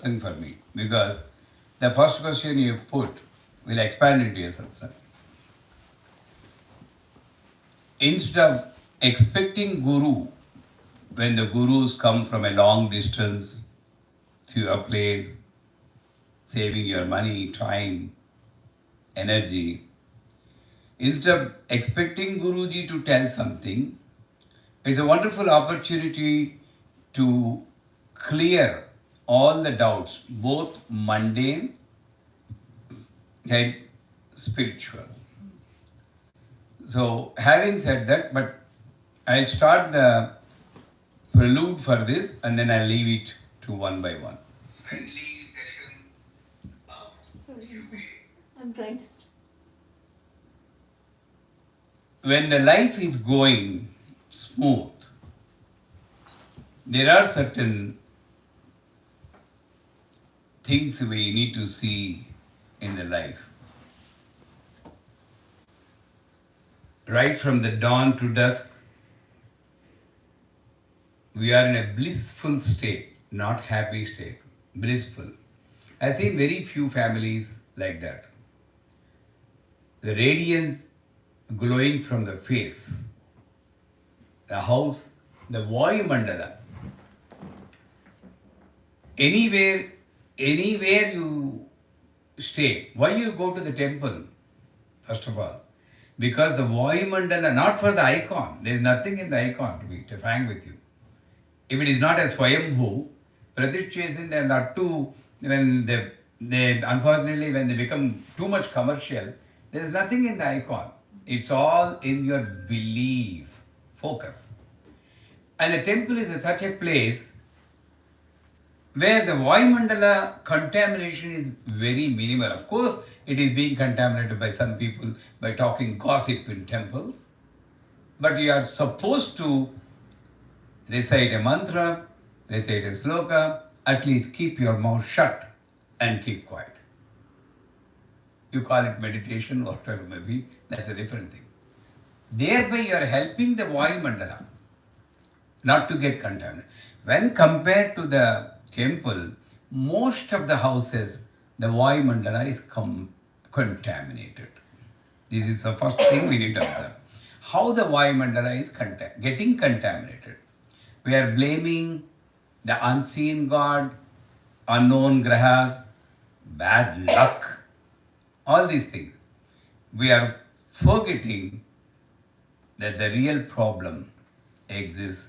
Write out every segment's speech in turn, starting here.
thing for me because the first question you put will expand into your satsang. Instead of expecting guru, when the gurus come from a long distance to your place, saving your money, time, energy, instead of expecting Guruji to tell something, it's a wonderful opportunity to clear all the doubts, both mundane and spiritual. So, having said that, but I'll start the prelude for this and then I'll leave it to one by one. Friendly session. Sorry, I'm trying to. When the life is going smooth, there are certain things we need to see in the life. Right from the dawn to dusk, we are in a blissful state, not happy state, blissful. I've seen very few families like that. The radiance glowing from the face, the house, the Vayu Mandala. Anywhere you stay, why you go to the temple, first of all? Because the Vayu Mandala, not for the icon, there is nothing in the icon, to be frank with you. If it is not a Swayambhu, Pratishtheshan, there are two, when they unfortunately, when they become too much commercial, there is nothing in the icon. It's all in your belief, focus. And the temple is such a place where the Vayumandala contamination is very minimal. Of course, it is being contaminated by some people by talking gossip in temples. But you are supposed to recite a mantra, recite a sloka, at least keep your mouth shut and keep quiet. You call it meditation, whatever it may be, that's a different thing. Thereby you are helping the Vayumandala not to get contaminated. When compared to the temple, most of the houses, the Vayumandala is contaminated. This is the first thing we need to observe. How the Vayumandala is getting contaminated. We are blaming the unseen God, unknown grahas, bad luck, all these things. We are forgetting that the real problem exists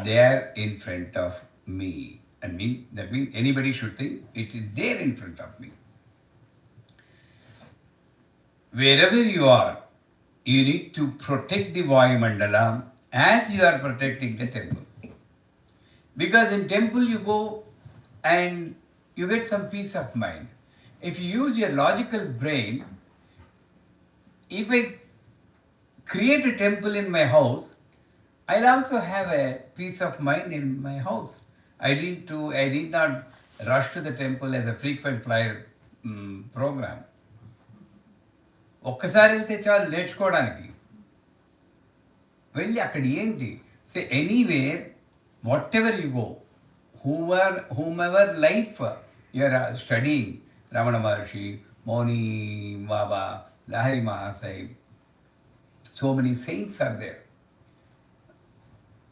there in front of me. That means anybody should think it is there in front of me. Wherever you are, you need to protect the Vayumandala as you are protecting the temple. Because in temple you go and you get some peace of mind. If you use your logical brain, if I create a temple in my house, I'll also have a peace of mind in my house. I did not rush to the temple as a frequent flyer program. ఒక్కసారి వెళ్తే చాలు నేర్చుకోవడానికి వెళ్ళి అక్కడ ఏంటి say anywhere whatever you go whomever life you are studying, Ramana Maharshi, Moni Baba, Lahari Mahasai, so many saints are there.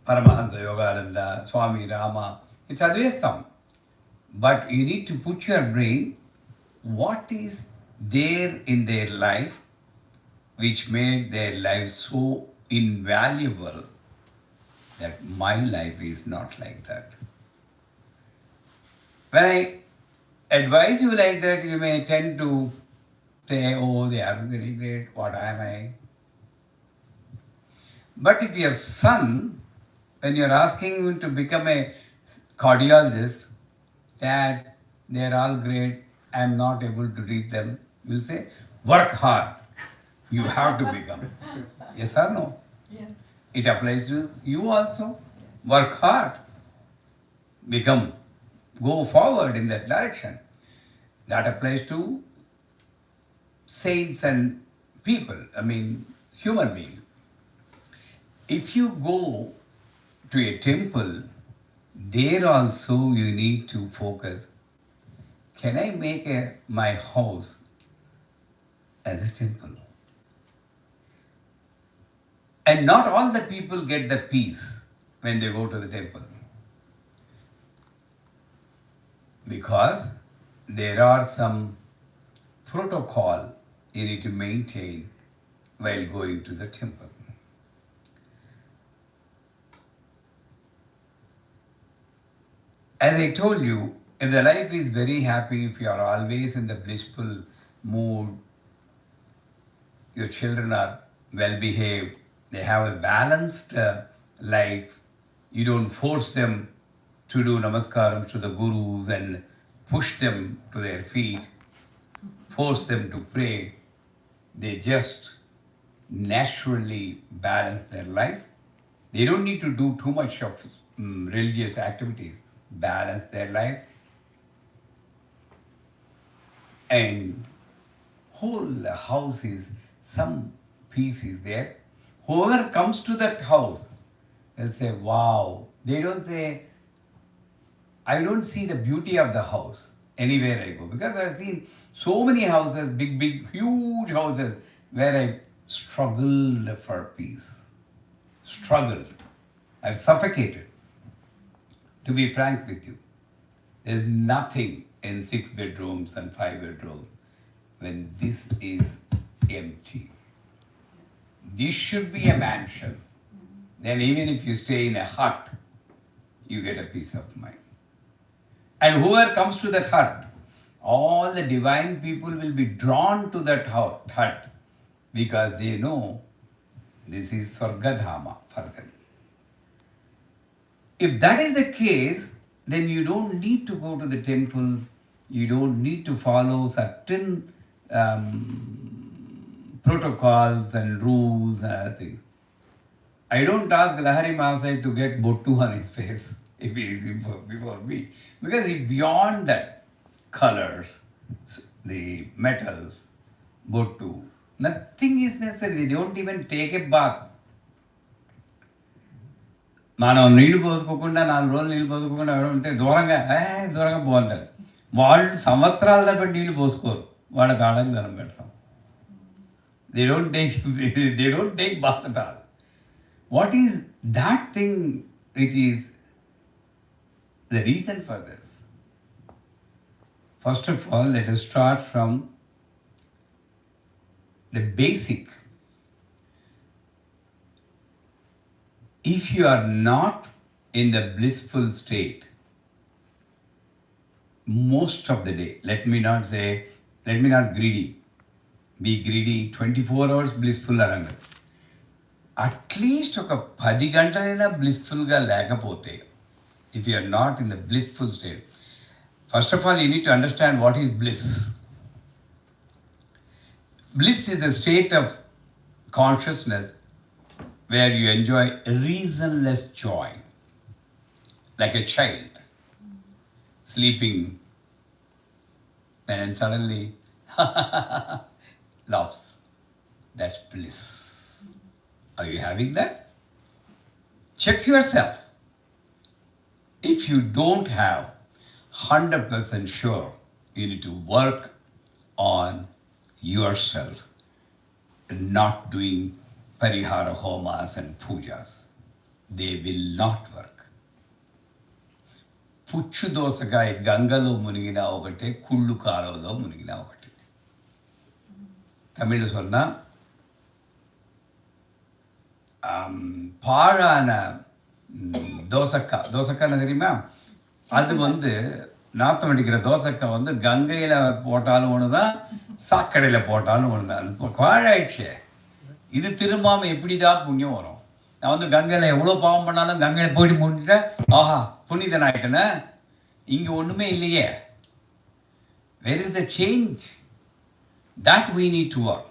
Paramahansa Yogananda, Swami Rama, it's Advaistam. But you need to put your brain, what is there in their life which made their life so invaluable that my life is not like that. When I advise you like that, you may tend to say, oh, they are very great, what am I? But if your son, when you're asking him to become a cardiologist, Dad, they're all great, I'm not able to reach them, you'll say, work hard. You have to become. Yes or no? Yes. It applies to you also. Yes. Work hard. Become. Go forward in that direction. That applies to saints and people, human beings. If you go to a temple, there also you need to focus. Can I make my house as a temple? And not all the people get the peace when they go to the temple, because there are some protocol you need to maintain while going to the temple. As I told you, if the life is very happy, if you are always in the blissful mood, your children are well behaved, they have a balanced life, you don't force them to do namaskaram to the gurus and push them to their feet, force them to pray. They just naturally balance their life. They don't need to do too much of religious activities. Balance their life, and whole house is some peace is there. Whoever comes to that house, they'll say, "Wow." They don't say, I don't see the beauty of the house anywhere I go, because I've seen so many houses, big, huge houses, where I struggled for peace. Struggled. I've suffocated. To be frank with you, there's nothing in 6 bedrooms and 5 bedrooms when this is empty. This should be a mansion. Then, even if you stay in a hut, you get a peace of mind. And whoever comes to that hut, all the divine people will be drawn to that hut, because they know this is Swargadhama for them. If that is the case, then you don't need to go to the temple, you don't need to follow certain protocols and rules and other things. I don't ask Lahari Mahasaya to get bottu on his face if he is before me, because he beyond that, colors, the metals, bottu, nothing is necessary. They don't even take a bath. మనం నీళ్లు పోసుకోకుండా 4 రోజులు నీళ్లు పోసుకోకుండా ఉంటే దూరంగా పోతారు. వాళ్ళు సంవత్సరాల తప్పటి నీళ్లు పోసుకోరు, వాళ్ళ కాళ్ళకి దండం పెడతాం. They don't take bath at all. What is that thing which is the reason for this? First of all, let us start from the basic. If you are not in the blissful state most of the day, let me not greedy, be greedy 24 hours blissful aranga. At least ఒక 10 గంటలైనా blissfulగా లేకపోతే, if you are not in the blissful state, first of all you need to understand what is bliss. Bliss is a state of consciousness where you enjoy reasonless joy, like a child sleeping and then suddenly laughs. That's bliss. Are you having that? Check yourself. If you don't have 100% sure, you need to work on yourself, not doing parihara homas and pujas. They will not work. పుచ్చు దోసకాయ గంగలో మునిగిన ఒకటే, కుళ్ళు కాలంలో మునిగిన ఒకటి. தமிழ் சொன்னா பாழான தோசக்காய் தெரியுமா? அது நாத்தம் அடிக்கிற தோசக்காய் கங்கையில் போட்டாலும் ஒன்று தான், சாக்கடையில் போட்டாலும் ஒன்று தான். இப்போ பாழாயிடுச்சு. இது திரும்பாமல் எப்படி தான் புண்ணியம் வரும்? நான் கங்கையில் எவ்வளோ பாவம் பண்ணாலும் கங்கையில் போயிட்டு முடிஞ்சுட்டேன், ஆஹா புனிதன் ஆகிட்டேன்னா. இங்கே ஒன்றுமே இல்லையே. Where is the change? That we need to work.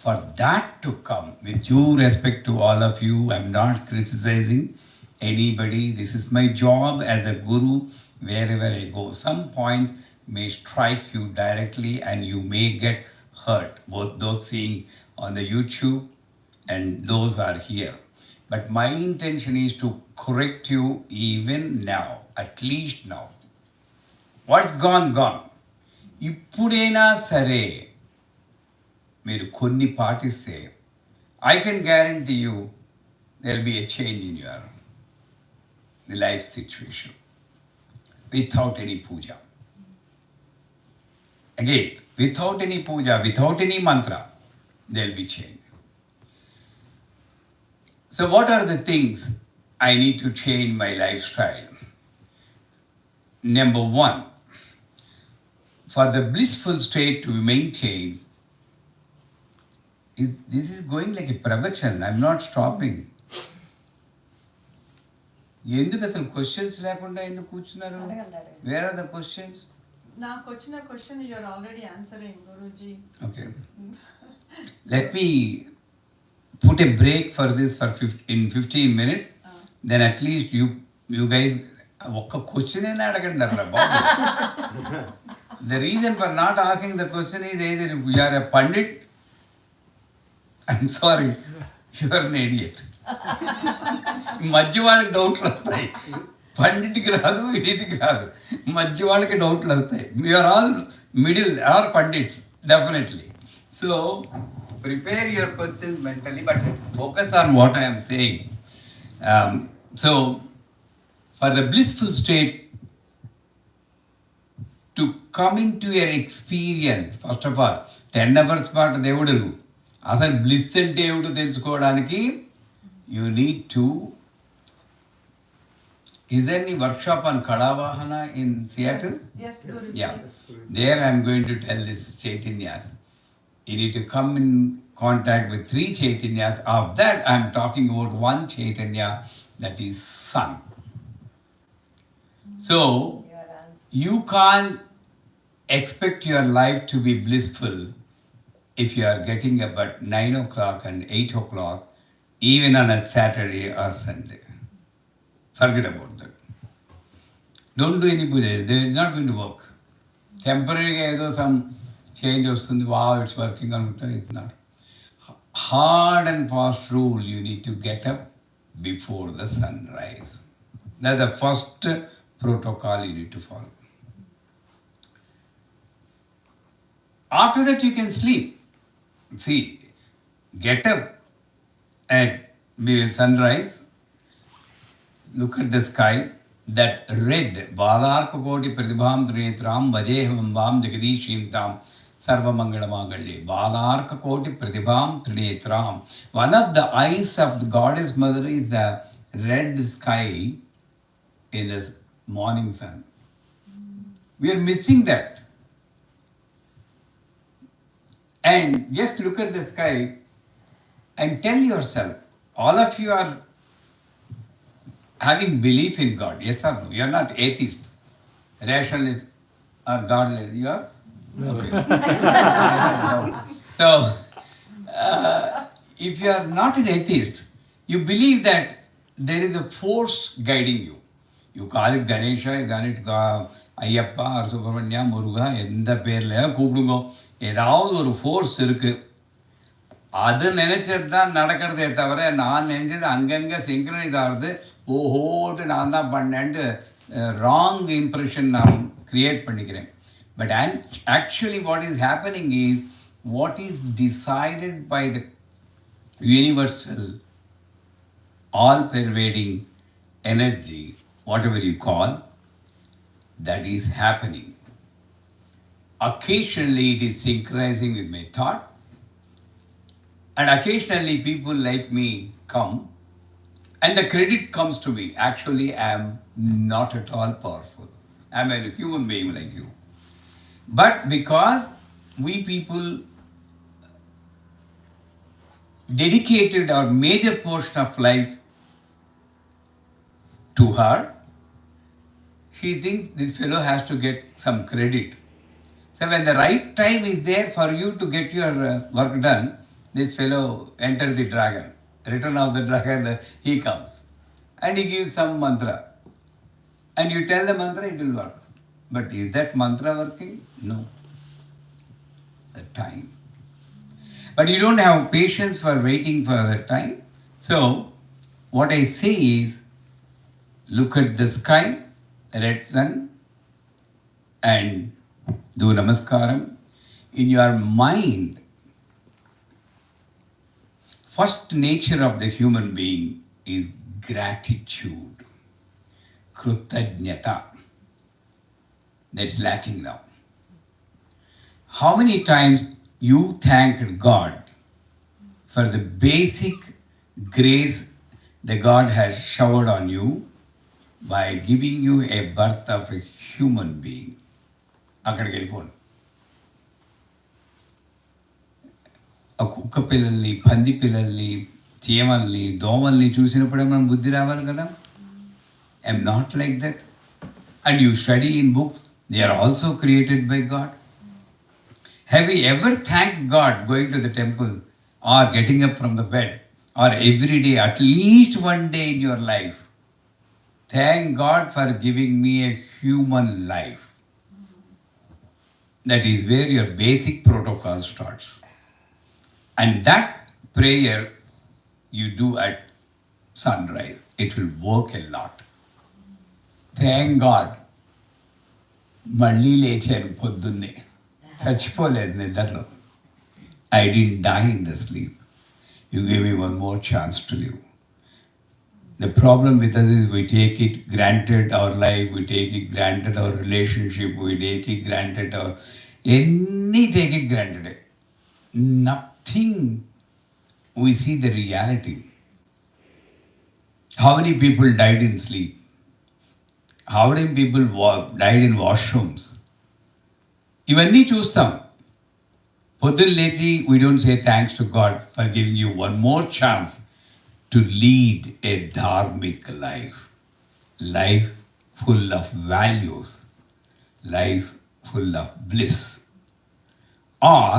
For that to come, with due respect to all of you, I'm not criticizing anybody. This is my job as a guru wherever I go. Some points may strike you directly and you may get hurt, both those seeing on the YouTube and those who are here. But my intention is to correct you even now, at least now. What's gone, gone. ఇప్పుడైనా సరే మీరు కొన్ని పాటిస్తే I can guarantee you there will be a change in your life situation without any puja. Again, without any puja, without any mantra, there will be change. So what are the things I need to change my lifestyle? Number one, for the blissful state to be maintained, this is going like a pravachan. I'm not stopping. ఎందుకు అసలు questions లేకుండా ఎందుకు కూర్చున్నారు? Where are the questions? నాకు వచ్చిన question you are already answering guruji. Okay, let me put a break for this for 15 minutes. Then at least you guys ఒక్క question అయినా అడగండి అట్లా బాబు. The reason for not asking the question is either you are a pandit, I'm sorry, you are an idiot. మధ్య వాళ్ళకి డౌట్లు వస్తాయి, పండిట్కి రాదు, ఇడిట్కి రాదు, మధ్య వాళ్ళకి డౌట్లు వస్తాయి. Are all middle are pundits definitely. So prepare your questions mentally, but focus on what I am saying. So for the blissful state to come into your experience, first of all 10 hours part దేవుడు అసలు bliss అంటే ఏమిటో తెలుసుకోవడానికి you need to, is there any workshop on Kalavahana in Seattle? Yes, Guruji. Yeah, there I am going to tell this Chaitanyas. You need to come in contact with 3 Chaitanyas. Of that, I am talking about one Chaitanya, that is Sun. So, you can't expect your life to be blissful if you are getting up at 9 o'clock and 8 o'clock, even on a Saturday or Sunday. Forget about that. Don't do any puja. They are not going to work. Temporarily, either some change వస్తుంది, wow, it's working on it. It's not. Hard and fast rule, you need to get up before the sunrise. That's the first protocol you need to follow. After that, you can sleep. See, get up at sunrise, look at the sky, that red, balarka koti pratibham trinetram vajeham vam jagadishim tam sarvamangalamagalye, balarka koti pratibham trinetram. One of the eyes of the goddess mother is the red sky in the morning sun. We are missing that. And just look at the sky and tell yourself, all of you are having belief in God, yes or no? You are not atheist, rationalist or godless. You are? Okay. So, if you are not an atheist, you believe that there is a force guiding you. You call it Ganesha, you call it Ayyappa or Subramanya, Muruga, எந்த பேர்ல கூப்பிடுங்க, ஏதாவது ஒரு force இருக்கு. அது நினைச்சது தான் நடக்கிறதே தவிர நான் நினைச்சது அங்கங்கே சிங்க்ரனைஸ் ஆகிறது, ஓஹோட்டு நான் தான் பண்ணேன்ட்டு ராங் இம்ப்ரெஷன் நான் கிரியேட் பண்ணிக்கிறேன். But actually what is happening is what is decided by the universal all pervading energy, whatever you call, that is happening. Occasionally it is synchronizing with my thought, and occasionally people like me come and the credit comes to me. Actually, I am not at all powerful. I am a human being like you. But because we people dedicated our major portion of life to her, she thinks this fellow has to get some credit. So when the right time is there for you to get your work done, this fellow enters the dragon. Return of the dragon, he comes. And he gives some mantra. And you tell the mantra, it will work. But is that mantra working? No. The time. But you don't have patience for waiting for that time. So, what I say is, look at the sky, red sun, and do namaskaram. In your mind, first nature of the human being is gratitude, krutajnata. That's lacking now. How many times you thanked God for the basic grace that God has showered on you by giving you a birth of a human being? అక్కడికి వెళ్ళిపోండి. ఆ కుక్క పిల్లల్ని, పంది పిల్లల్ని, చీమల్ని, దోమల్ని చూసినప్పుడే మనం బుద్ధి రావాలి కదా. I'm not like that. And you study in books, they are also created by God. Have you ever thanked God going to the temple or getting up from the bed or every day, at least one day in your life? Thank God for giving me a human life. That is where your basic protocol starts. And that prayer you do at sunrise, it will work a lot. Thank God. మళ్ళీ లేచాను పొద్దున్నే, చచ్చిపోలేదు నిద్రలో. I didn't die in the sleep. You gave me one more chance to live. The problem with us is we take it granted our life, we take it granted our relationship, we take it granted our take it granted. Nothing. We see the reality. How many people died in sleep? How many people died in washrooms? ఇవన్నీ చూస్తాం. పొద్దున్న లేచి we don't say thanks to God for giving you one more chance to lead a dharmic life. Life full of values. Life full of bliss. Or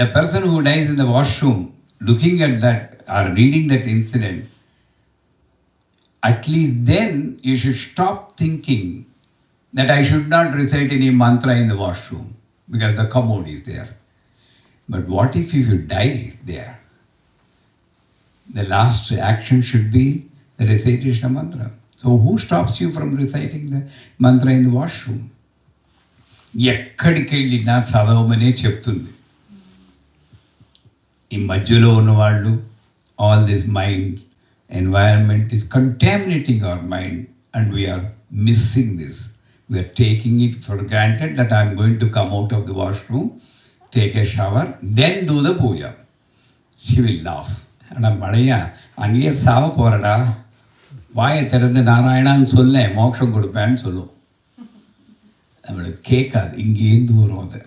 the person who dies in the washroom, looking at that or reading that incident, at least then you should stop thinking that I should not recite any mantra in the washroom because the commode is there. But what if you die there? The last action should be the recitation of mantra. So who stops you from reciting the mantra in the washroom? ఎక్కడికి వెళ్ళినా చదవమనే చెప్తుంది. ఈ మధ్యలో ఉన్నవాళ్ళు, all this mind environment is contaminating our mind and we are missing this. We are taking it for granted that I am going to come out of the washroom, take a shower, then do the puja. She will laugh. And மழையா அங்கேயே சாவ போறடா, வாயை திறந்து நாராயணான்னு சொல்ல மோட்சம் கொடுப்பேன்னு சொல்லும். நம்மளுக்கு கேட்காது, இங்கேருந்து வரும் அது.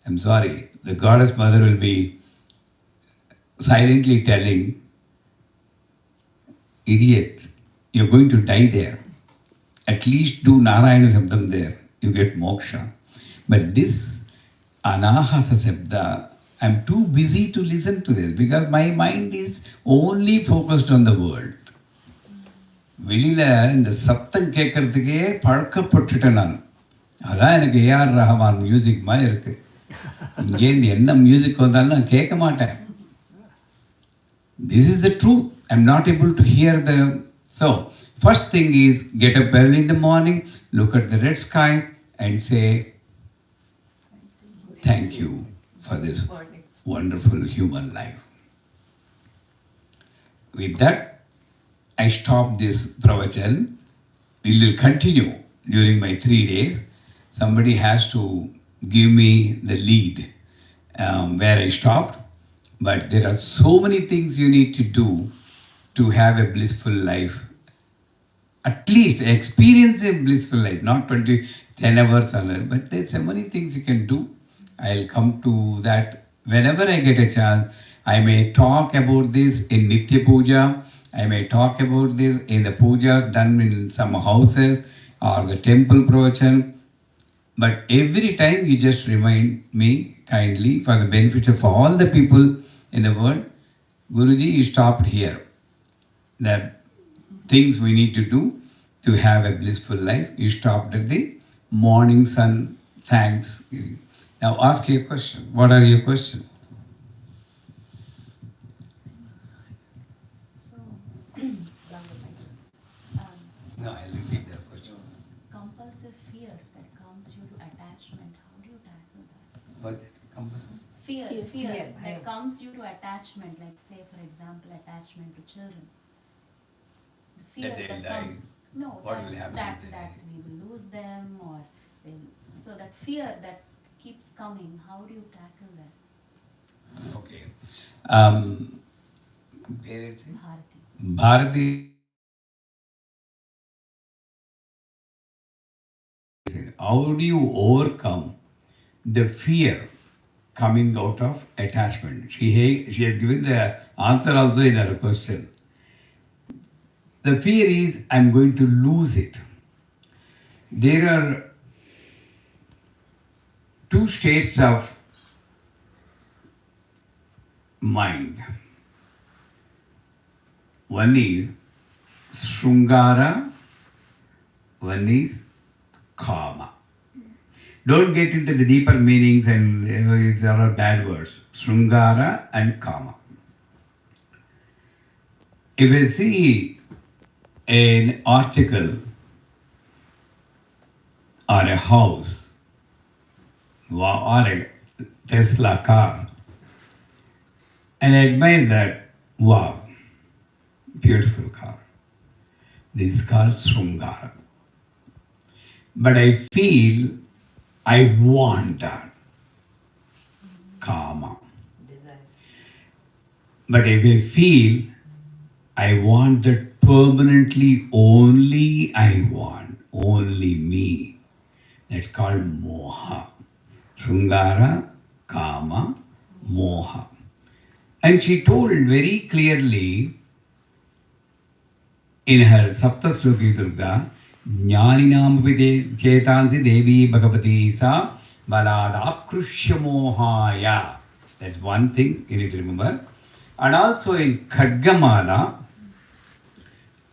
I'm sorry, the goddess mother will be silently telling, idiot, you're going to die there. At least do Narayana Sabdam there, you get moksha. But this Anahata Sabda, I'm too busy to listen to this because my mind is only focused on the world. வெளியில் இந்த சத்தம் கேட்கறதுக்கே பழக்கப்பட்டுட்டேன் நான். அதான் எனக்கு AR Rahman music மாதிரி இருக்குது. இங்கேருந்து என்ன மியூசிக் வந்தாலும் நான் கேட்க மாட்டேன். This is the truth. I'm not able to hear the... So, first thing is get up early in the morning, look at the red sky and say, thank you for this wonderful human life. With that, I stop this pravachan. We will continue during my 3 days. Somebody has to give me the lead where I stopped. But there are so many things you need to do to have a blissful life. At least experience a blissful life, not 10 hours, but there's so many things you can do. I'll come to that whenever I get a chance. I may talk about this in Nitya Puja. I may talk about this in the pujas done in some houses or the temple pravachan. But every time you just remind me kindly for the benefit of all the people in the world, Guruji, you stopped here. The things we need to do to have a blissful life, you stopped at the morning sun. Thanks. Now ask your question. What are your questions? a fear that comes due to attachment. How do you tackle that? What's it? Fear that comes due to attachment, like say for example attachment to children. The fear That they'll that die. comes, no, What will happen that if they that die? we will lose them, or will, so that fear that keeps coming, how do you tackle that? Okay. Parents? Bharati. Bharati, how do you overcome the fear coming out of attachment? She has given the answer also in her question. The fear is I'm going to lose it. There are two states of mind. One is Srungara, one is Kama. Don't get into the deeper meanings and there are bad words. Srungara and Kama. If you see an article or a house or a Tesla car, and I admire that, wow, beautiful car. This is called Srungara. But I feel I want that. Kama. But if I feel I want that permanently, only I want, only me, that's called moha. Srungara, Kama, moha. And she told very clearly in her Saptasloki Durga, Jnaninamapi chetansi devi bhagavati sa baladakrushya mohaya. That's one thing you need to remember. And also in Khadgamala,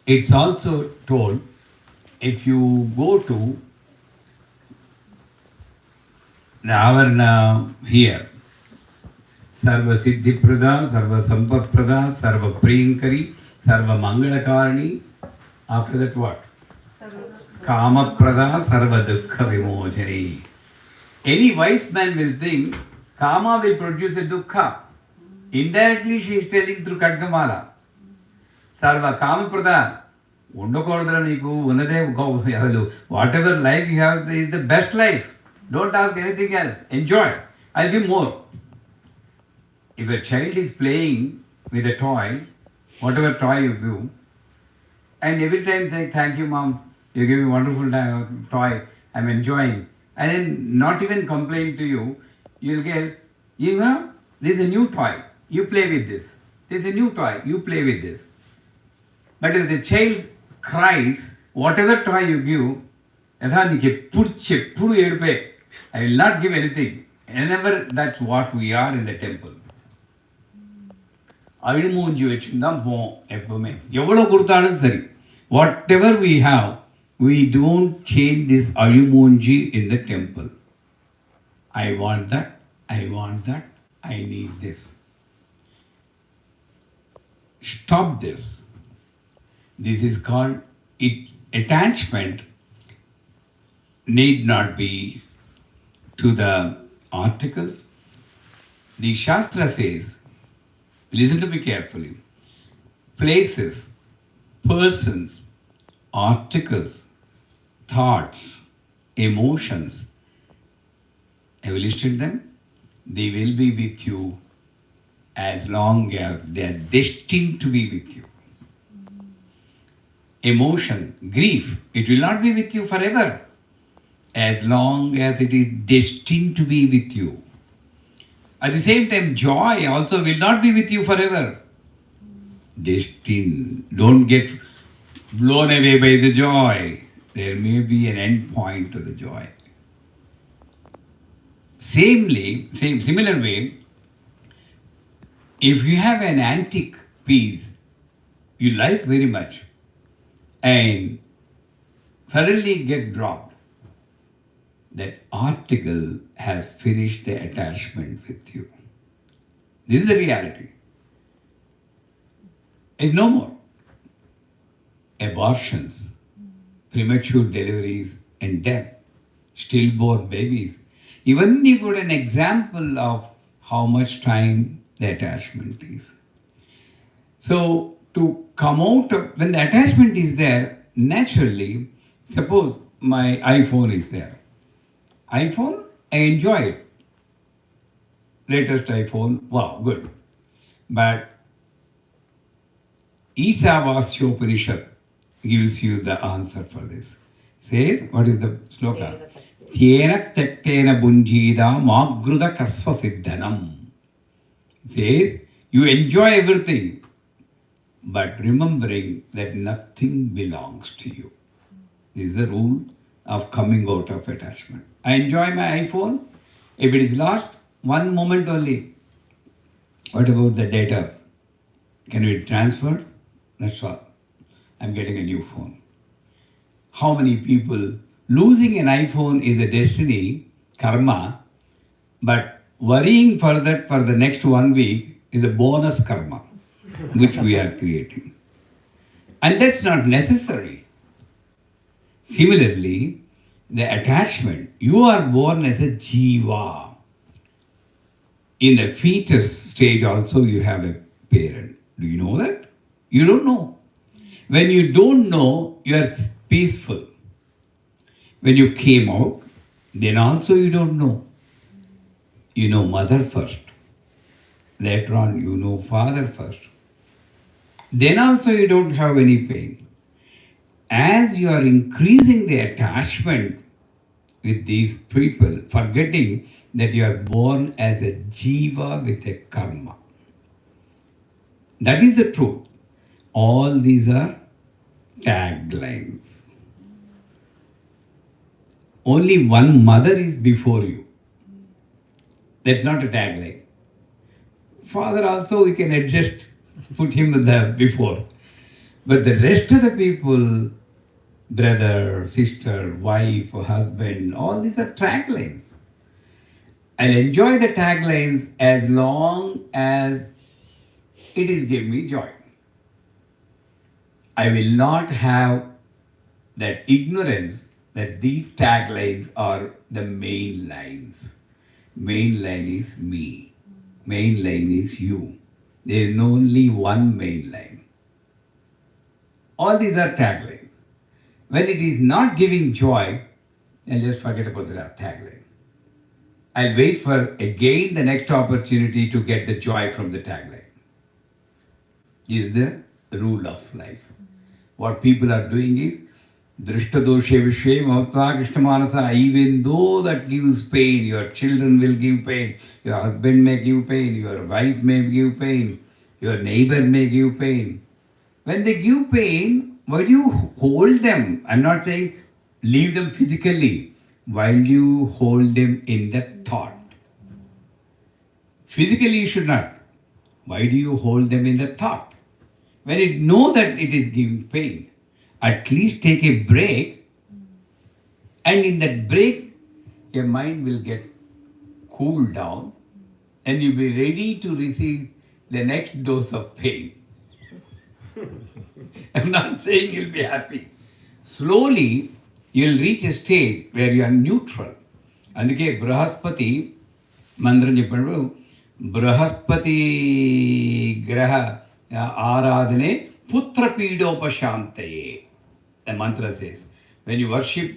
it's also told if you go to the Avarna here, Sarva Siddhi Prada, Sarva Sampat Prada, Sarva Priyankari, Sarva Mangalakarani. After that, what? Kama Prada, Sarva Dukkha Vimojani. Any wise man will think Kama will produce a Dukkha. Indirectly, she is telling through Khadgamala. Sarva Kama Prada. ఉండకూడదురా నీకు ఉన్నదే అసలు whatever life you have is the best life don't ask anything else enjoy I give more if a child is playing with a toy whatever toy you give and every time say thank you mom you give wonderful toy I'm enjoying and then not even complaint to you you will get you know this is a new toy you play with this this is a new toy you play with this but if the child cries, whatever toy you give, యథా నీకు ఎప్పుడు చెప్పుడు ఏడిపే I will not give anything whenever that's what we're in the temple అழிమూంజి వచ్చిందా పో ఎప్పుమే ఎవడో కుడతాడో సరి whatever we have we don't change this అழிమూంజి in the temple I want that I need this stop this. This is called attachment need not be to the articles. The Shastra says, listen to me carefully, places, persons, articles, thoughts, emotions, have you listed them? They will be with you as long as they are destined to be with you. Emotion, grief, it will not be with you forever as long as it is destined to be with you. At the same time, joy also will not be with you forever. Destined. Don't get blown away by the joy. There may be an end point to the joy. Similar way, if you have an antique piece you like very much, and suddenly get dropped, that article has finished the attachment with you. This is the reality. It's no more. Abortions, premature deliveries and death, stillborn babies. Even you put an example of how much time the attachment is. So to come out of, when the attachment is there, naturally, suppose my iPhone is there. iPhone, I enjoy it. Latest iPhone, wow, good. But Isavasyopanishad gives you the answer for this. Says, what is the sloka? Thyena tektena bunjida magruda kasva siddhanam. Says, you enjoy everything, but remembering that nothing belongs to you. This is the rule of coming out of attachment. I enjoy my iPhone. If it is lost, one moment only. What about the data? Can it be transferred? That's all. I'm getting a new phone. How many people losing an iPhone is a destiny, karma, but worrying for that for the next 1 week is a bonus karma, which we are creating. And that's not necessary. Similarly, the attachment, you are born as a jiva. In the fetus stage also you have a parent. Do you know that? You don't know. When you don't know, you are peaceful. When you came out, then also you don't know. You know mother first. Later on, you know father first. Then also you don't have any pain. As you are increasing the attachment with these people, forgetting that you are born as a jiva with a karma. That is the truth. All these are taglines. Only one mother is before you. That's not a tagline. Father also we can adjust, put him there before. But the rest of the people, brother, sister, wife, husband, all these are taglines. I'll enjoy the taglines as long as it is giving me joy. I will not have that ignorance that these taglines are the main lines. Main line is me. Main line is you. There is only one main line. All these are taglines. When it is not giving joy, I'll just forget about the tagline. I'll wait for again the next opportunity to get the joy from the tagline. Is the rule of life. What people are doing is Drishtadoshe Vishe Mahatma Krishnamanasa, even though that gives pain, your children will give pain, your husband may give pain, your wife may give pain, your neighbor may give pain. When they give pain, why do you hold them? I'm not saying leave them physically. Why do you hold them in the thought? Physically you should not. Why do you hold them in the thought? When you know that it is giving pain, at least take a break, and in that break, your mind will get cooled down and you'll be ready to receive the next dose of pain. I'm not saying you'll be happy. Slowly, you'll reach a stage where you are neutral. అందుకే బృహస్పతి మంత్రం చెప్పినప్పుడు బృహస్పతి గ్రహ ఆరాధనే పుత్రపీడోపశాంతయే. The mantra says, when you worship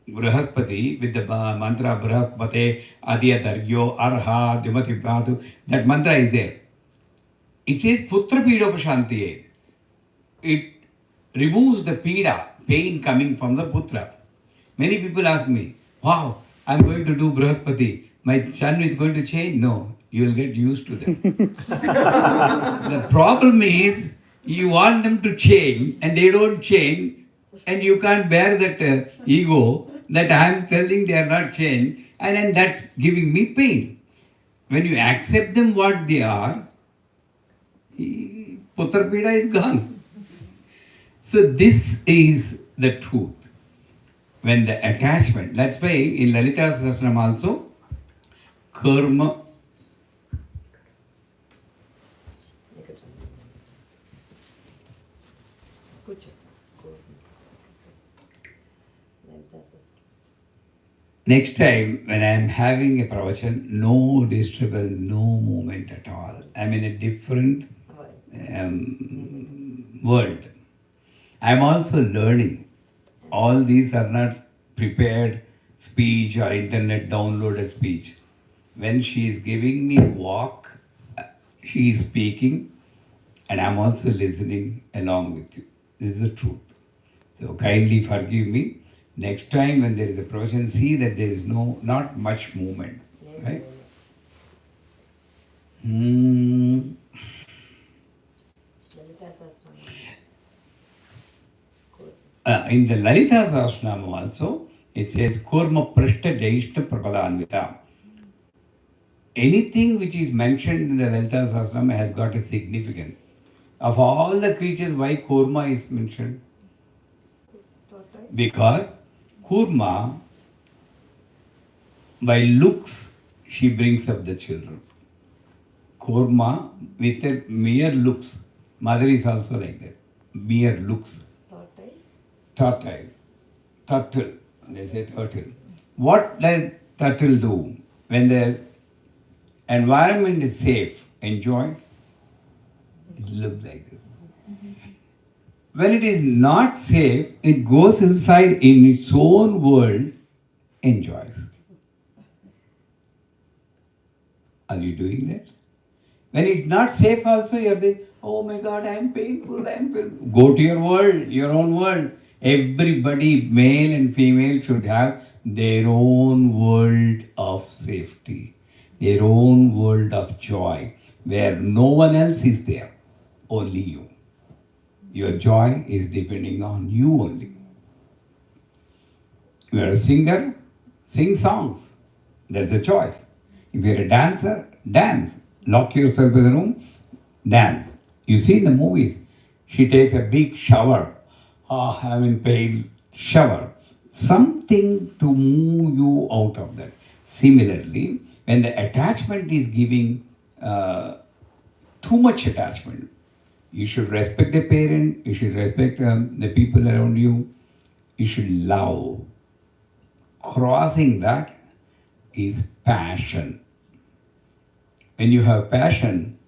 Brihaspati with the mantra Brihaspate Adyatargyo Arha Dimati Patu, that mantra is there. It says Putra Pidopashantiye. It removes the pida, pain coming from the putra. Many people ask me, wow, I'm going to do Brihaspati. My son is going to change? No, you will get used to them. The problem is, you want them to change and they don't change, and you can't bear that ego that I am telling they are not changed, and then that's giving me pain. When you accept them what they are, Putra Pida is gone. So this is the truth. When the attachment, that's why in Lalita Sahasranam also, karma. Next time when I am having a pravachan, no disturbance, no movement at all. I'm in a different world. I'm also learning. All these are not prepared speech or internet downloaded speech. When she is giving me walk, she is speaking, and I'm also listening along with you. This is the truth. So kindly forgive me. Next time when there is a provision, see that there is not much movement. Right? Hmm. In the Lalita Sahasranam also, it says Kurma Prashta Jaishta Prapadanvita. Anything which is mentioned in the Lalita Sahasranam has got a significance. Of all the creatures, why Kurma is mentioned? Because Kurma, by looks, she brings up the children. Kurma, with her mere looks, mother is also like that. Mere looks. Tortoise. Turtle. They say turtle. What does turtle do? When the environment is safe, enjoy, it looks like this. When it is not safe, it goes inside in its own world, enjoys. Are you doing that? When it's not safe also, you're thinking, oh my God, I'm painful. Go to your world, your own world. Everybody, male and female, should have their own world of safety, their own world of joy, where no one else is there, only you. Your joy is depending on you only. You are a singer, sing songs. That's a joy. If you're a dancer, dance. Lock yourself in the room, dance. You see in the movies, she takes a big shower. Ah, I'm in pain, shower. Something to move you out of that. Similarly, when the attachment is giving too much attachment, you should respect the parent, you should respect the people around you, you should love. Crossing that is passion. When you have passion,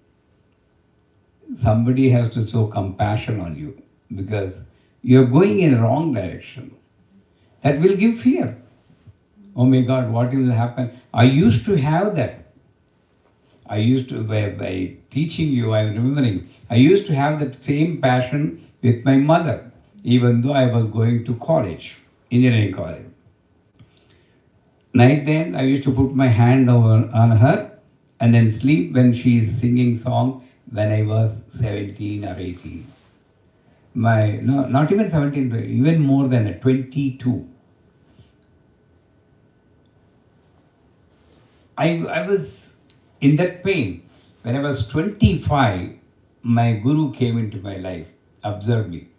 somebody has to show compassion on you because you are going in a wrong direction. That will give fear. Oh my God, what will happen? I used to have that. By teaching you, I'm remembering, I used to have that same passion with my mother, even though I was going to college, engineering college. Night time, I used to put my hand on her and then sleep when she is singing song when I was 17 or 18. No, not even 17, even more than 22. I was in that pain. When I was 25, my guru came into my life, observed me.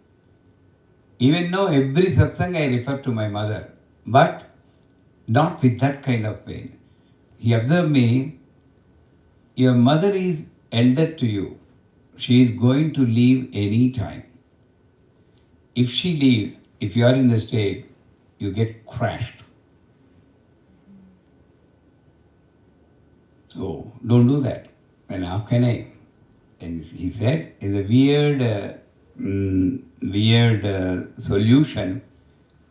Even now, every satsang I refer to my mother, but not with that kind of pain. He observed me, your mother is elder to you. She is going to leave any time. If she leaves, if you are in the state, you get crashed. So don't do that. And how can I? And he said, is a weird solution.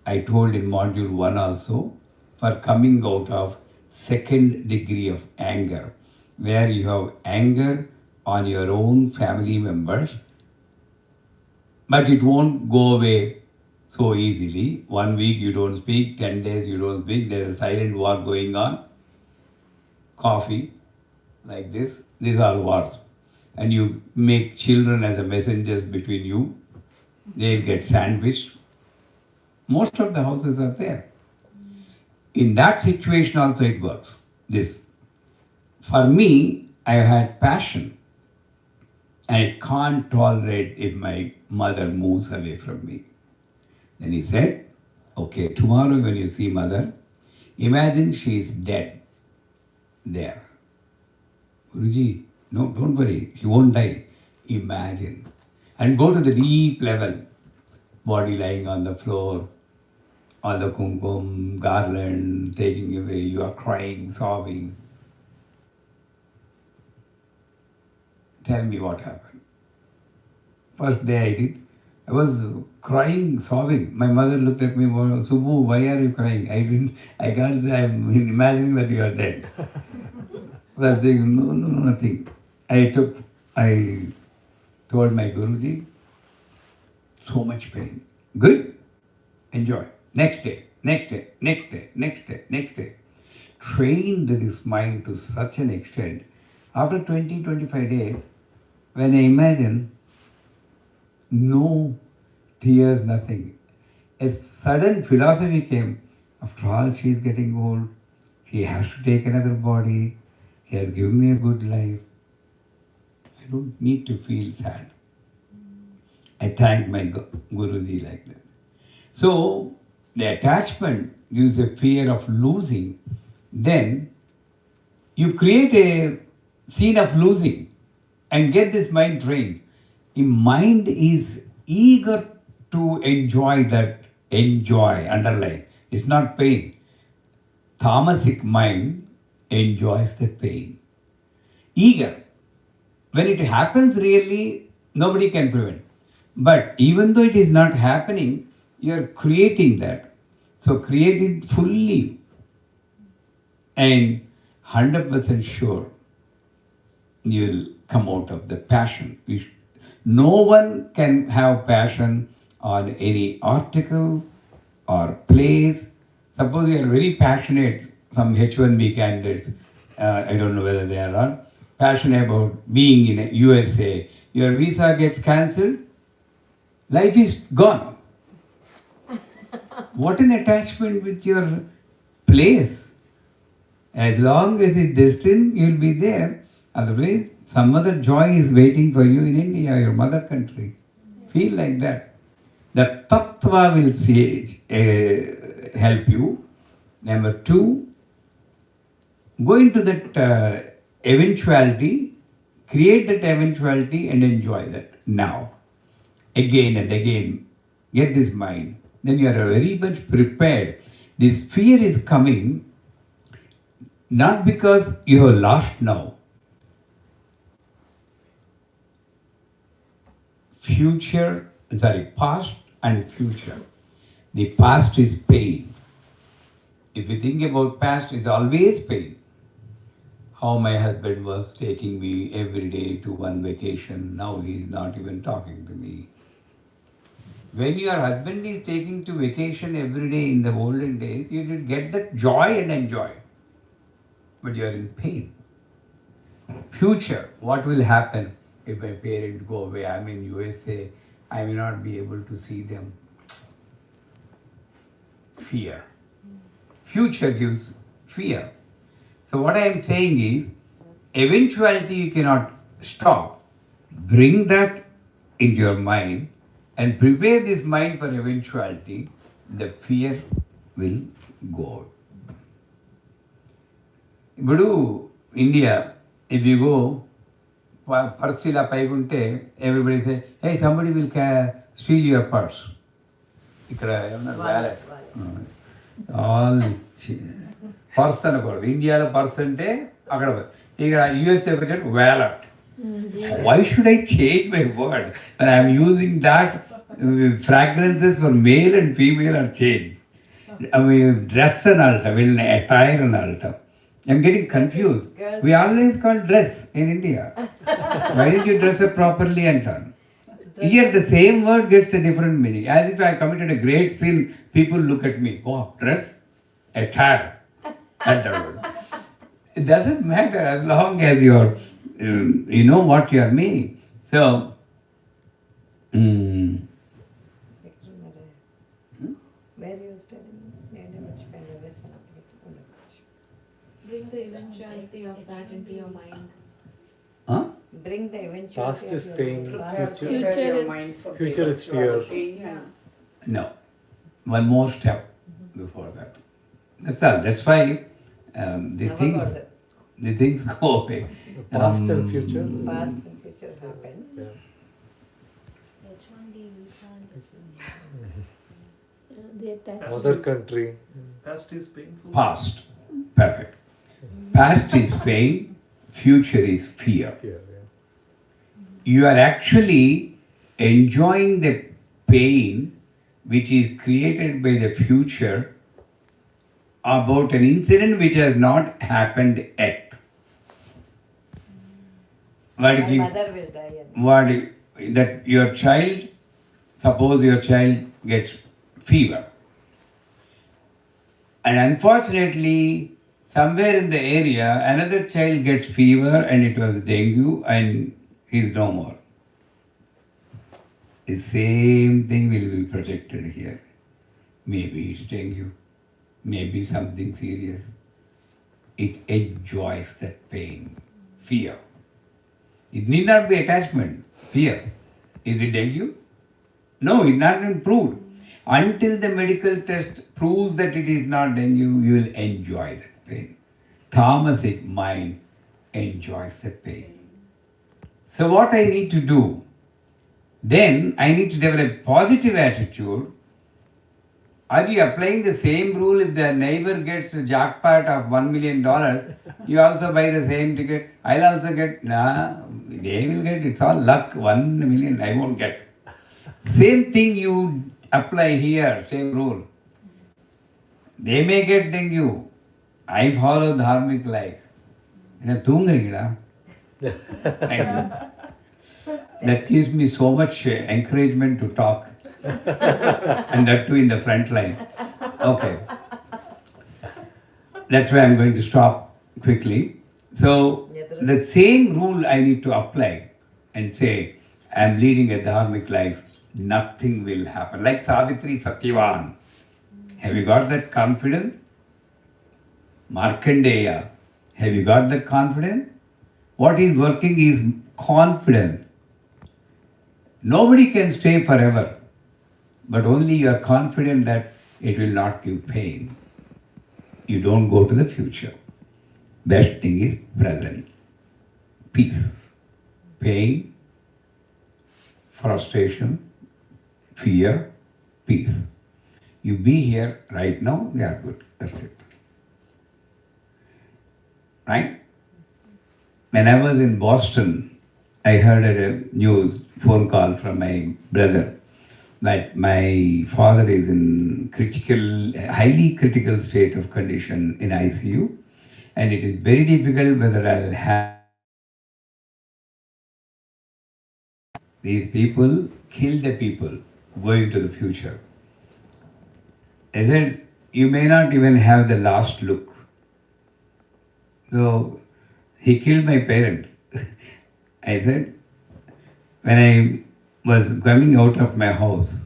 I told in module 1 also, for coming out of second degree of anger, where you have anger on your own family members, but it won't go away so easily. 1 week you don't speak, 10 days you don't speak, there's a silent war going on. Coffee, like this, these are wars. And you make children as a messengers between you, they'll get sandwiched. Most of the houses are there. In that situation also it works. This, for me, I had passion. And I can't tolerate if my mother moves away from me. Then he said, okay, tomorrow when you see mother, imagine she is dead there. Guruji, no, don't worry, she won't die. Imagine. And go to the deep level, body lying on the floor, all the kumkum, garland taking away, you are crying, sobbing. Tell me what happened. First day I did, I was crying, sobbing. My mother looked at me, Subbu, why are you crying? I can't say, I'm imagining that you are dead. So I'm saying, no, nothing. I told my Guruji, so much pain. Good? Enjoy. Next day, next day, next day, next day, next day. Trained this mind to such an extent. After 20-25 days, when I imagine, no tears, nothing. A sudden philosophy came. After all, she is getting old. She has to take another body. He has given me a good life. I don't need to feel sad. I thank my Guruji like that. So, the attachment gives a fear of losing. Then, you create a scene of losing and get this mind trained. The mind is eager to enjoy that, underline. It's not pain. Tamasic mind enjoys the pain. Eager. When it happens really, nobody can prevent. But even though it is not happening, you are creating that. So create it fully and 100% sure you'll come out of the passion. No one can have passion on any article or place. Suppose you are very passionate, some H1B candidates, I don't know whether they are not, passionate about being in USA, your visa gets cancelled, life is gone. What an attachment with your place. As long as it's destined, you'll be there. Otherwise, some other joy is waiting for you in India, your mother country. Feel like that. The tattva will help you. Number two, go into that eventuality, create that eventuality and enjoy that now. Again and again, get this mind. Then you are very much prepared. This fear is coming not because you have lost now. Past and future. The past is pain. If you think about past, it's always pain. How my husband was taking me every day to one vacation, now he is not even talking to me. When your husband is taking to vacation every day in the olden days, you did get that joy and enjoy. But you are in pain. Future, what will happen if my parents go away? I'm in USA, I may not be able to see them. Fear. Future gives fear. So what I am saying is, eventuality you cannot stop. Bring that into your mind and prepare this mind for eventuality. The fear will go out. ఇప్పుడు India if you go purse ఇలా పైకుంటే everybody say hey somebody will steal your purse. ఇక్కడ ఏమన్నా wallet all purse అనకూడదు. ఇండియాలో purse అంటే అక్కడ ఇక యూఎస్ఏ వచ్చేది wallet. Why should I change my word? When I am using that, fragrances for male and female are changed. I mean, dress and alta, attire and alta. I'm getting confused. We always call dress in India. Why didn't you dress up properly and turn? Here the same word gets a different meaning. As if I committed a great sin, people look at me. Oh, dress, attire. That word. It doesn't matter as long as you're, you know what you are meaning. So, where you studying? Which kind of lesson? Bring the eventuality of that into your mind. huh? Bring the eventuality Past of is your pain, past. Future is future is fear. No. One more step before that. That's all. That's why the Never things got it. the things go away. Past and future. Past and future happen. Yeah. H1B visa just The attachment. Mother country. Past is painful. Past. Perfect. Past is pain, future is fear. Fear, yeah. You are actually enjoying the pain which is created by the future about an incident which has not happened yet. What My if, mother will die. what if that your child, suppose your child gets fever, and unfortunately somewhere in the area another child gets fever and it was dengue and he's no more. The same thing will be projected here. Maybe it's dengue, maybe something serious. It enjoys that pain, fear. It need not be attachment, fear. Is it dengue? No, it's not been proved. Until the medical test proves that it is not dengue, you will enjoy that pain. Tamasic mind enjoys that pain. So what I need to do? Then I need to develop positive attitude. Are you applying the same rule if the neighbor gets a jackpot of $1 million? You also buy the same ticket. I'll also get. Nah, they will get. It's all luck. 1 million. I won't get. Same thing you apply here. Same rule. They may get dengue. I follow dharmic life. தூங்குறீங்களா? That gives me so much encouragement to talk. And that too in the front line. Okay. That's why I'm going to stop quickly. So, the same rule I need to apply and say, I'm leading a dharmic life, nothing will happen. Like Savitri Satyavan. Have you got that confidence? Markandeya. Have you got that confidence? What is working is confidence. Nobody can stay forever, but only you are confident that it will not give pain. You don't go to the future. Best thing is present. Peace. Pain, frustration, fear, peace. You be here right now, we are good. That's it. Right? When I was in Boston, I heard a phone call from my brother that my father is in highly critical state of condition in ICU, and it is very difficult whether I'll have. These people kill the people going to the future. I said, you may not even have the last look. So he killed my parent. I said, when I was coming out of my house,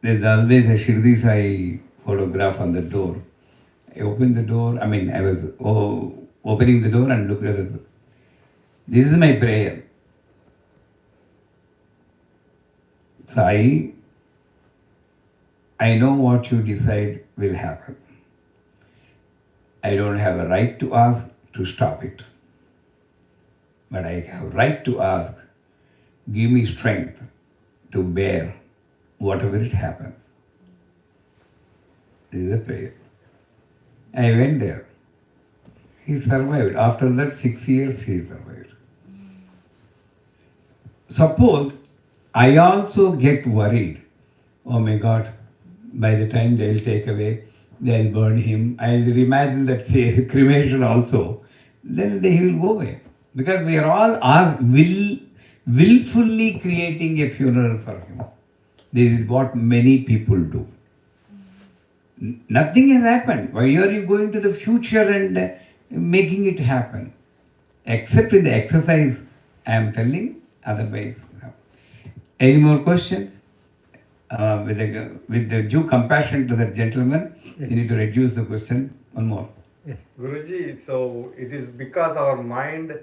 there's always a Shirdi Sai photograph on the door. I opened the door, I was opening the door and looked at the door. This is my prayer. Sai, I know what you decide will happen. I don't have a right to ask to stop it. But I have a right to ask, give me strength to bear whatever it happens. This is a prayer. I went there. He survived. After that 6 years, he survived. Suppose I also get worried. Oh my God, by the time they'll take away, they'll burn him. I'll imagine that say cremation also. Then he will go away. Because we are all willfully creating a funeral for him. This is what many people do. Nothing has happened. Why are you going to the future and making it happen? Except in the exercise I am telling, otherwise. No. Any more questions? With the due compassion to that gentleman, you need to reduce the question. One more. Guruji, so it is because our mind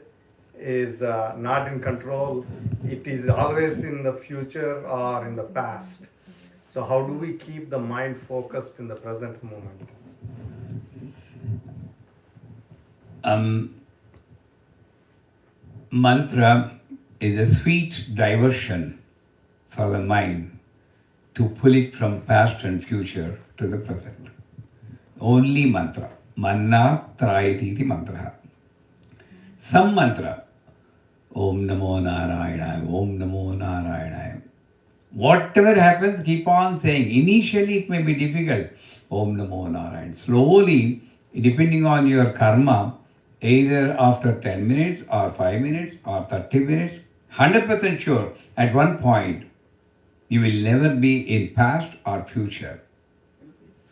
is not in control. It is always in the future or in the past. So how do we keep the mind focused in the present moment? Mantra is a sweet diversion for the mind to pull it from past and future to the present. Only mantra. Manna trayati iti mantra. Some mantra. Om Namo Narayana. Om Namo Narayana. Whatever happens, keep on saying. Initially, it may be difficult. Om Namo Narayana. Slowly, depending on your karma, either after 10 minutes or 5 minutes or 30 minutes, 100% sure, at one point, you will never be in past or future.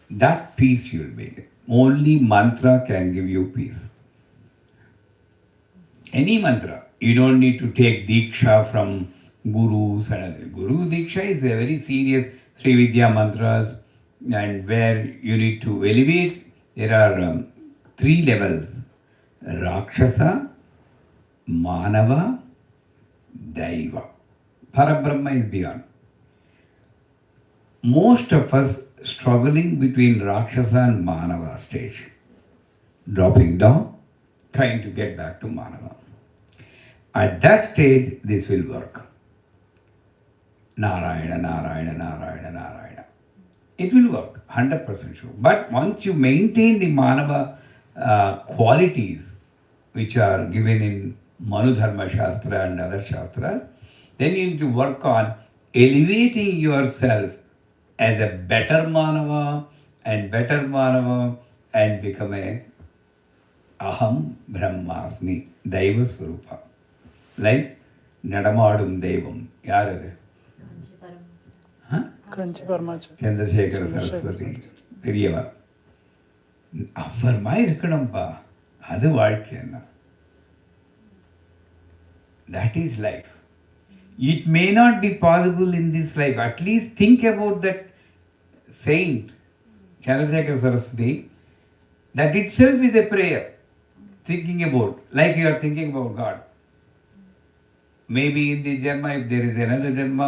That peace you will be. Only mantra can give you peace. Any mantra. You don't need to take Diksha from gurus and other. Guru Diksha is a very serious Sri Vidya mantras, and where you need to elevate. There are 3 levels. Rakshasa, Manava, Daiva. Parabrahma is beyond. Most of us struggling between Rakshasa and Manava stage. Dropping down, trying to get back to Manava. At that stage, this will work. Narayana, Narayana, Narayana, Narayana. It will work, 100% sure. But once you maintain the Manava qualities, which are given in Manudharma Shastra and other Shastras, then you need to work on elevating yourself as a better Manava and become a Aham Brahmasmi, Daiva Swarupa. Like Nadamadum Devam. Yaar adu? Kanchi Paramacha. Chandrasekhara Saraswati. பெரியவர் அவர் மாதிரி இருக்கணும்ப்பா அது வாழ்க்கைன்னா that is life. It may not be possible in this life. At least think about that saint Chandrasekhara Saraswati. That itself is a prayer. Thinking about, like you are thinking about God. Maybe in this Janma, if there is another Janma,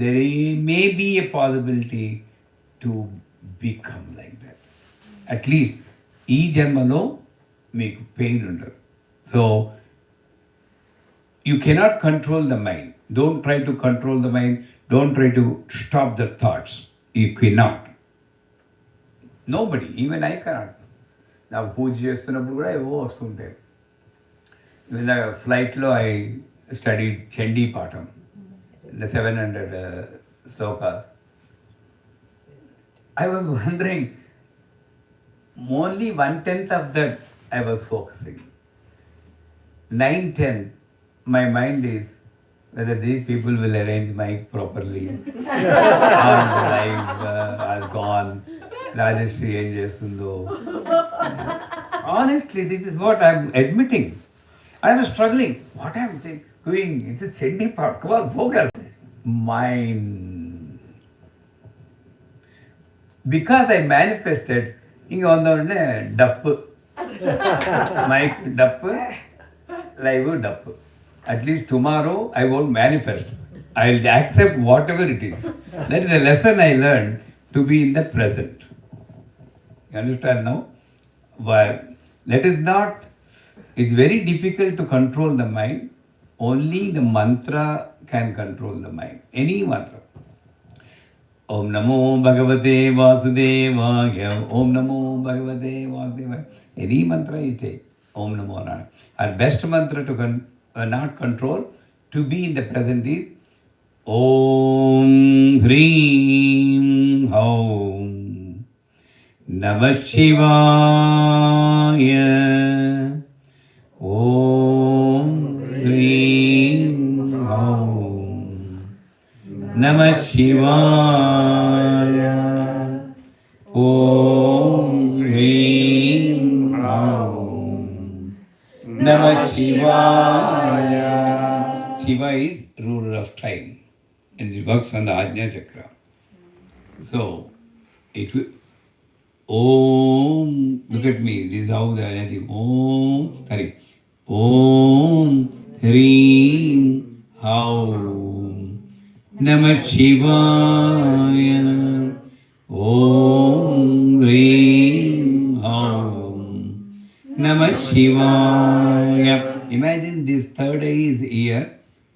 there may be a possibility to become like that. At least, ee Janmalo meeku pain undadu. So, you cannot control the mind. Don't try to control the mind. Don't try to stop the thoughts. You cannot. Nobody, even I cannot. Now, పూజ చేస్తున్నప్పుడు కూడా ఏవో వస్తుంటాయి. ఇలా ఫ్లైట్లో I studied Chandi పాఠం, the 700 slokas. I was wondering, only 1/10 of that I was focusing. 9/10, my mind is whether these people will arrange mic properly, or the live are gone, Rajashri ఏం చేస్తుందో. Honestly, this is what I'm admitting. I was struggling. What I'm doing, it's a Chendi part. Come on, focus. Mind. Because I manifested, இங்கே வந்தோடனே டப்பு, mic டப்பு, live டப்பு. At least tomorrow I won't manifest. I'll accept whatever it is. That is a lesson I learned, to be in the present. You understand now? Why? Let us not, it's very difficult to control the mind. Only the mantra can control the mind. Any mantra. Om Namo Bhagavate Vasudevaya. Om Namo Bhagavate Vasudevaya. Any mantra you take. Om Namo Narayana. Our best mantra to not control, to be in the present is Om Hreem Om Namah Shivaya. Om Hreem Om Namah Shivaya. Om Hreem Om Namah Shivaya. Shiva is ruler of time, and it works on the Ajna Chakra. So, it will. Om, look at me, this is how the energy. Om, sorry. Om, Hreem, Om, Namah Shivaya. Om, Hreem, Om, Namah Shivaya. Imagine this third eye is here,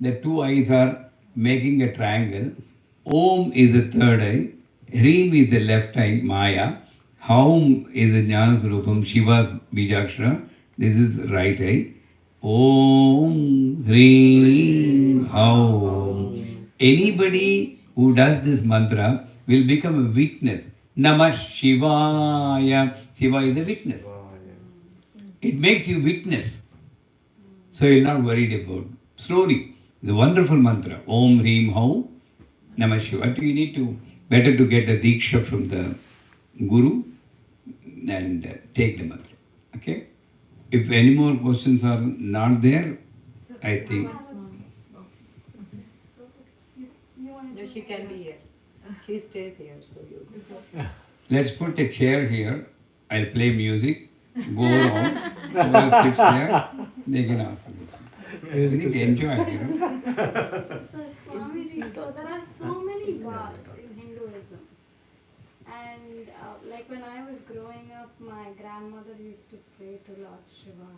the two eyes are making a triangle. Om is the third eye, Hreem is the left eye, Maya, Haum is the Jnana Swarupam, Shiva's Bijakshara, this is right eye. Om Hreem Haum. Anybody who does this mantra will become a witness. Namah Shivaya. Shiva is a witness. It makes you witness. So you're not worried about. Slowly, the wonderful mantra. Om Hreem Haum. Namah Shivaya. You need to, better to get a Diksha from the Guru and take the mantra. Okay? If any more questions are not there, I think. No, she can be here. She stays here, so you. Let's put a chair here. I'll play music. Go around. Whoever sits there, they can ask. You need to enjoy it, you know. So Swamiji, so there are so many gods in Hinduism. And like when I was growing up, my grandmother used to pray to Lord Shiva.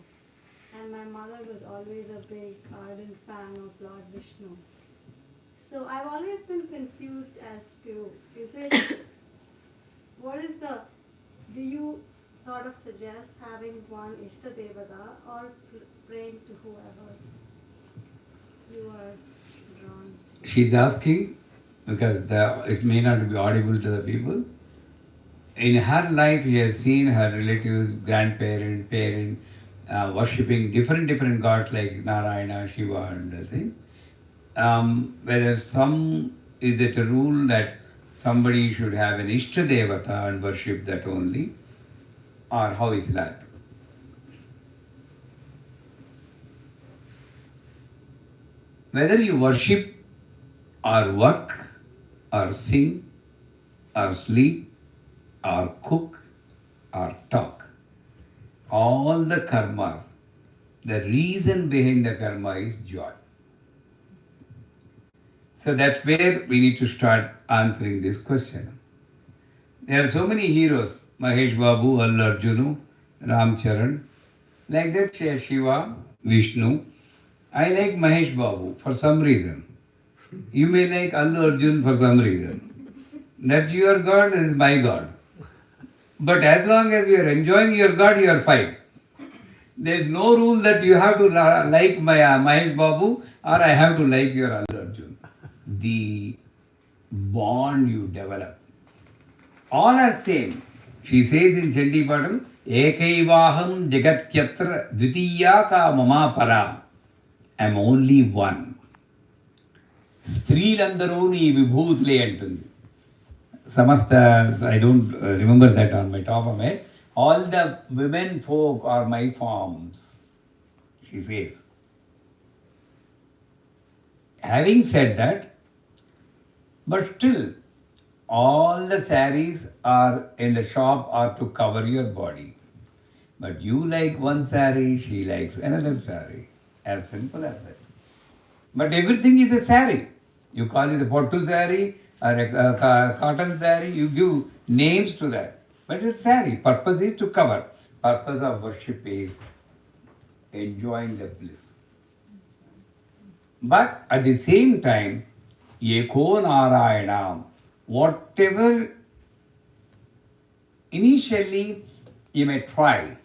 And my mother was always a big ardent fan of Lord Vishnu. So I've always been confused as to, do you sort of suggest having one Ishta Devata or praying to whoever you are drawn to? She's asking because it may not be audible to the people. In her life, she has seen her relatives, grandparents, parents worshipping different gods like Narayana, Shiva, and the thing. Whether is it a rule that somebody should have an Ishta Devata and worship that only, or how is that? Whether you worship or work or sing or sleep or cook or talk, all the karmas, the reason behind the karma is joy. So that's where we need to start answering this question. There are so many heroes, Mahesh Babu, Allu Arjuna, Ram Charan, like that Shiva, Vishnu. I like Mahesh Babu for some reason. You may like Allu Arjun for some reason. That's your God, this is my God. But as long as you are enjoying your God, you are fine. There is no rule that you have to like my Mahesh Babu or I have to like your Allu Arjun. The bond you develop. All are same. She says in Chandi Padam, Ekaivaham Jagatyatra Dvitiyaka Mama Para. I am only one. Strilandaroni Vibhutli antundi. Samasta, I don't remember that on my top of my head. All the women folk are my forms, she says. Having said that, but still, all the saris are in the shop are to cover your body. But you like one sari, she likes another sari. As simple as that. But everything is a sari. You call it a pottu sari or a cotton sari, you give names to that. But it's sari. Purpose is to cover. Purpose of worship is enjoying the bliss. But at the same time, Eko Narayana, whatever initially you may try,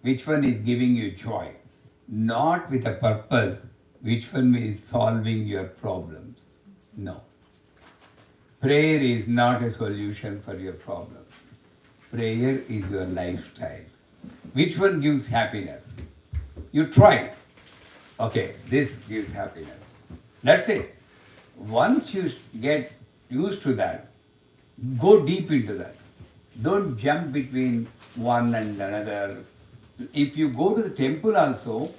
which one is giving you joy, not with a purpose, which one is solving your problems. No. Prayer is not a solution for your problems. Prayer is your lifestyle. Which one gives happiness? You try. Okay, this gives happiness. That's it. Once you get used to that, go deep into that. Don't jump between one and another. If you go to the temple also,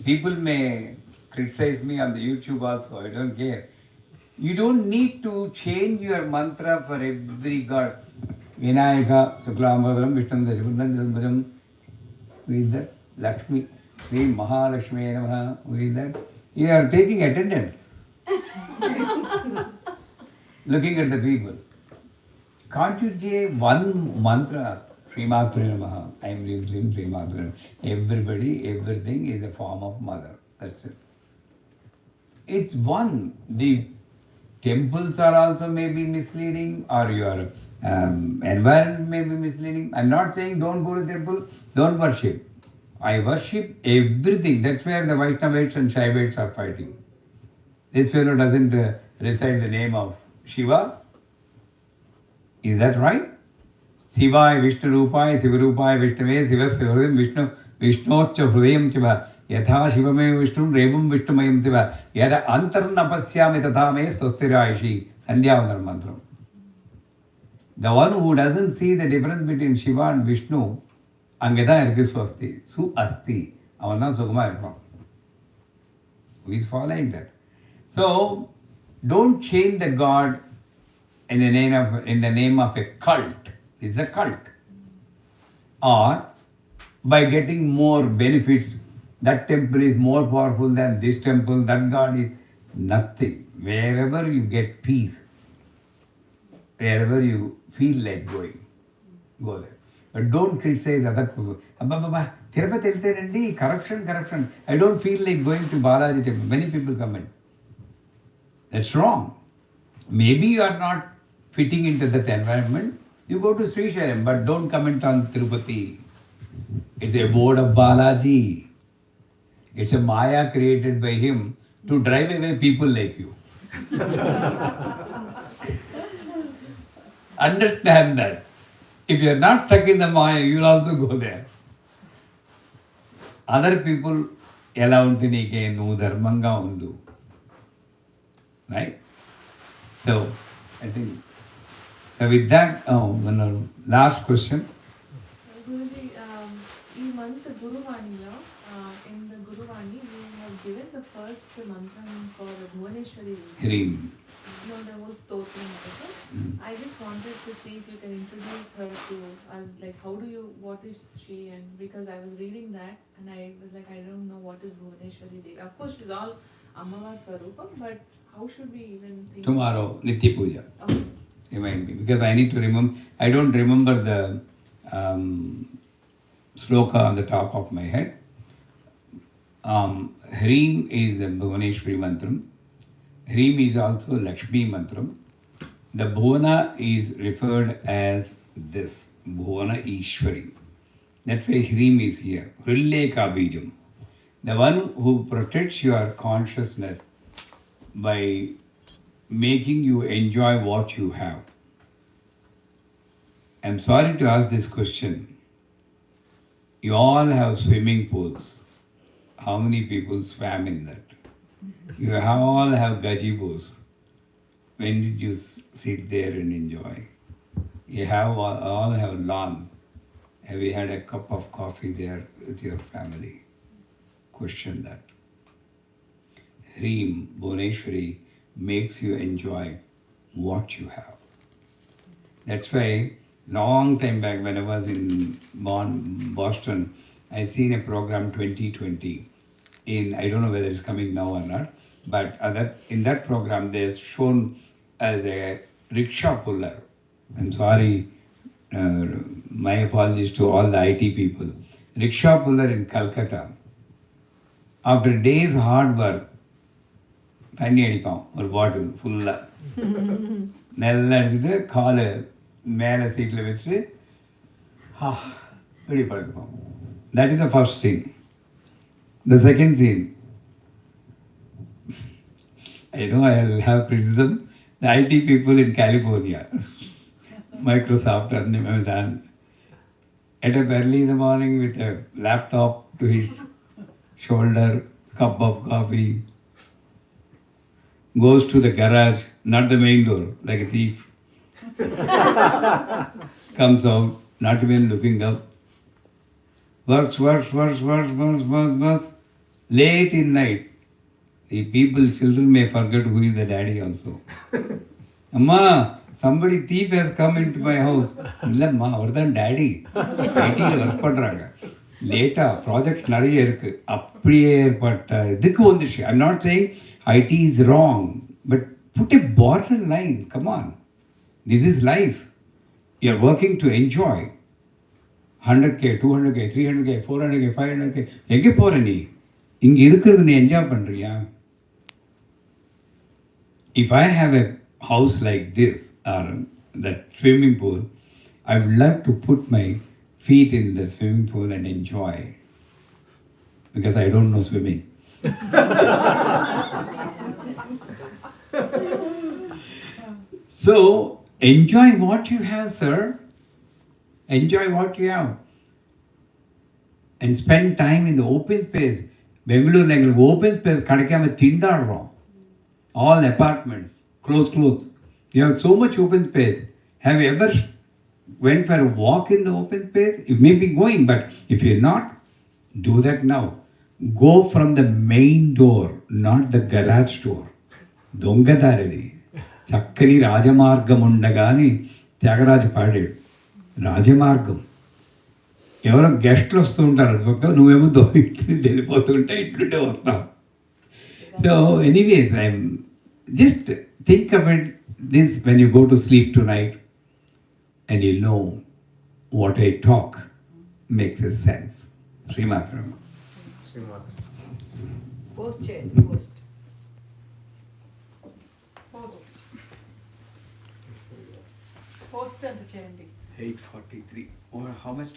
people may criticize me on the YouTube also, I don't care. You don't need to change your mantra for every god. Vinayaka, Suklambhadram, Vishnu Dajabundam, who is that? Lakshmi, Sri Mahalakshmi Namaha, who is that? You are taking attendance. Looking at the people. Can't you say one mantra? Sri Matre Namaha, I am using Sri Matre. Everybody, everything is a form of mother. That's it. It's one. The temples are also maybe misleading, or your environment may be misleading. I'm not saying don't go to temple, don't worship. I worship everything. That's where the Vaishnavites and Shaivites are fighting. This fellow doesn't recite the name of Shiva. Is that right? Shivaya Vishnu Rupaya Sivarupaya Vishnave Sivasya Hridayam Vishnu Vishnocha Hridayam Chiva Yatha Shivame Vishnu Revam Vishnumayam Chiva Yada Antarnapasyami Tathame Swastiraishi Sandhyavandaram Mantram. The one who doesn't see the difference between Shiva and Vishnu, Angeda Irki Swasti, Su Asti, Avana Sugama Irkam. Who is following that? So, don't change the God in the name of a cult. It's a cult. Or by getting more benefits, that temple is more powerful than this temple, that God is nothing. Wherever you get peace, wherever you feel like going, go there. But don't criticize other people. Abba, Tirupati elthenandi, corruption. I don't feel like going to Balaji temple. Many people comment. That's wrong. Maybe you are not fitting into that environment. You go to Sri Shailam, but don't comment on Tirupati. It's a abode of Balaji. It's a Maya created by him to drive away people like you. Understand that. If you are not stuck in the Maya, you will also go there. Other people, ela untinike nu dharmanga undu. Right? So, I think, so with that, one last question. Guruji, ఈ month Guruvaniలో, in the Guruvani, we have given the first mantra for Bhuvaneshwari. Hrim. No, the whole stotram also. I just wanted to see if you can introduce her to us, like what is she, and because I was reading that and I was like, I don't know what is Bhuvaneshwari Devi. Of course, she's all Ammava Swarupam, but how should we even think? Tomorrow, Nitya Puja. Okay. Remind me, because I need to remember. I don't remember the sloka on the top of my head. Hrim is the Bhuvaneshwari mantram. Hrim is also Lakshmi mantram. The Bhuvana is referred as this, Bhuvana Ishwari. That's why Hrim is here. Hrilleka Bijam. The one who protects your consciousness by making you enjoy what you have. I'm sorry to ask this question. You all have swimming pools. How many people swam in that? You all have gazebos. When did you sit there and enjoy? You all have lawns. Have you had a cup of coffee there with your family? Question that. Hrim, Bhuvaneshwari, makes you enjoy what you have. That's why, long time back when I was in Boston, I seen a program 2020 in, I don't know whether it's coming now or not, but in that program they're shown as a rickshaw puller. I'm sorry, my apologies to all the IT people. Rickshaw puller in Calcutta. After days hard work, தண்ணி அடிப்பான் ஒரு பாட்டில் ஃபுல்லாக நல்லா அடிச்சுட்டு காலை மேலே சீட்டில் வச்சு வெளியே படுத்துப்பான். That is the first scene. The second scene, I know I will have criticism. The IT people in California, Microsoft and Amazon, get up early in the morning with a laptop to his shoulder, cup of coffee, goes to the garage, not the main door, like a thief. Comes out, not even looking up. Works. Late in night, the children may forget who is the daddy also. Amma, somebody thief has come into my house. இல்லம்மா அவர் தான் daddy, ஐடியில் work பண்ணுறாங்க, லேட்டாக project நிறைய இருக்குது, அப்படியே ஏற்பட்ட இதுக்கு வந்துச்சு. I'm not saying IT is wrong, but put a bottom line. Come on, this is life. You are working to enjoy. 100K, 200K, 300K, 400K, 500K. எங்கே போகிற நீ? இங்கே இருக்கிறது நீ என்ஜாய் பண்ணுறியா? if I have a house like this or that swimming pool, I would love to put my feet in the swimming pool and enjoy because I don't know swimming. So enjoy what you have, sir. Enjoy what you have. And spend time in the open space. Bengaluru எங்களுக்கு open space கிடைக்காம திண்டாடுறோம். All apartments, close. You have so much open space. Have you ever went for a walk in the open space? You may be going, but if you're not, do that now. Go from the main door, not the garage door. దొంగదారిది చక్కని రాజమార్గం ఉండగాని త్యాగరాజు పాడాడు రాజమార్గం ఎవరో గెస్ట్లు వస్తూ ఉంటారు నువ్వేమో దొరికి వెళ్ళిపోతుంటే ఇట్లుంటే వస్తావు so anyways I'm just think about this when you go to sleep tonight and you know what I talk makes a sense శ్రీమాత్రం Post chair, post. పోస్ట్ అంటే చేయండి 8:43 or how much